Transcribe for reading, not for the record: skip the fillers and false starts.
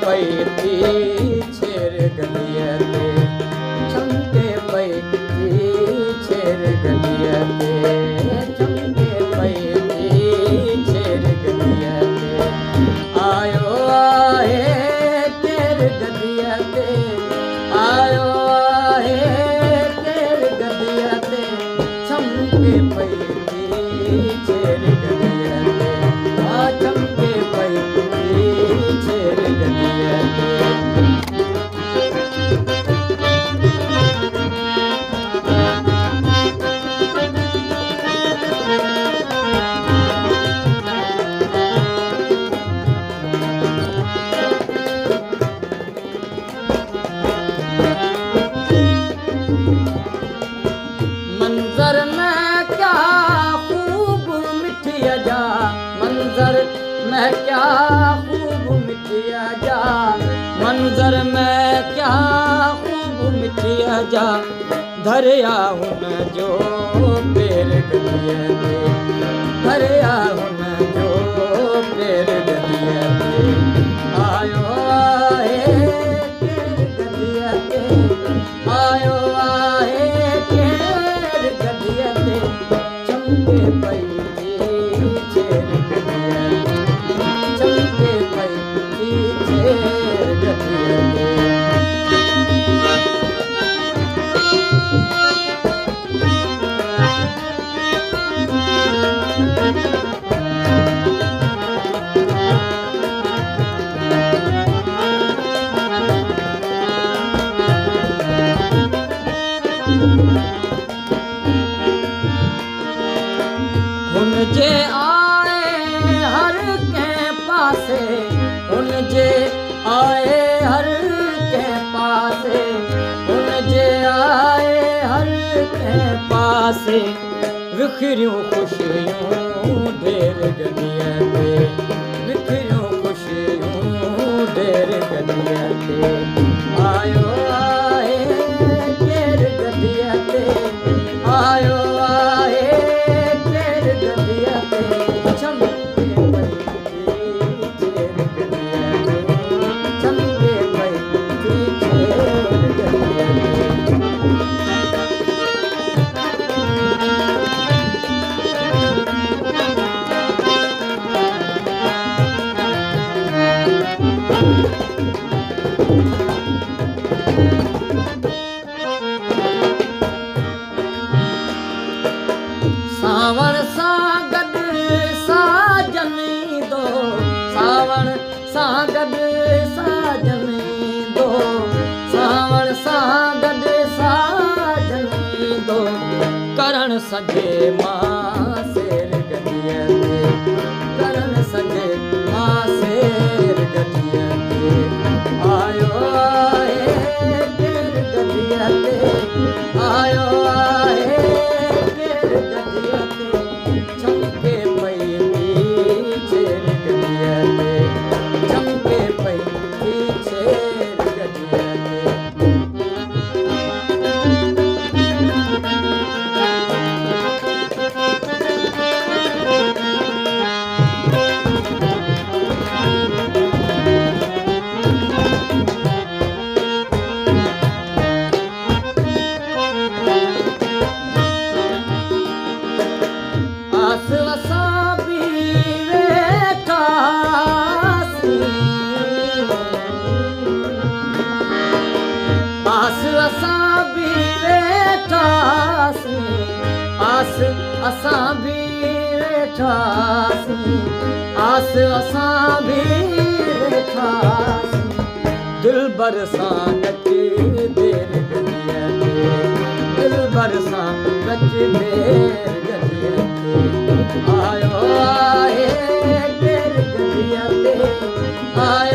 पई थी छेर गलीअ ते चमके पई थी छेर गलीअ ते चमके पई थी छेर गलीअ ते आयो आहे केर गलीअ ते आयो आहे केर गलीअ ते चमके पई थी छेर गलीअ ते चमके पई थी छेर गलीअ ते मंजर में क्या खूब मिठिया जा मंजर में क्या खूब मिठिया जा मंजर में क्या खूब मिठिया जा धरिया हुन जो पेर गलीअ ते धरिया हुन जो पेर गलीअ ते आयो आहे केर गलीअ ते आयो आहे केर गलीअ ते चमके पई थी छेर गलीअ ते चमके पई थी छेर गलीअ ते हुन जे आए हर कंहिं पासे हुन जे आए हर कंहिं पासे हुन जे आए हर कंहिं पासे विखरियूं ख़ुशियूं ढेर गलीअ ते विखरियूं ख़ुशियूं ढेर गलीअ ते आयो आहे केर गलीअ ते आयो आहे केर गलीअ ते चमके पई थी छेर गलीअ ते चमके पई थी छेर गलीअ ते सावण सां गॾु साजन ईंदो सावण सां गॾु साजन ईंदो सावण सां गॾु साजन ईंदो करण सघे मां सेर गलीअ ते करण सघे मां सेर गलीअ ते आयो आहे केर गलीअ ते आयो आहे केर गलीअ ते चमके पई थी छेर गलीअ ते चमके पई थी छेर गलीअ ते आस असां बि वेठासीं आस असां बि वेठासीं आस असां बि वेठासीं आस असां बि वेठासीं दिलबर सां गॾु देर गलीअ ते दिलबर सां गॾु देर गलीअ ते आयो आहे केर गलीअ ते आयो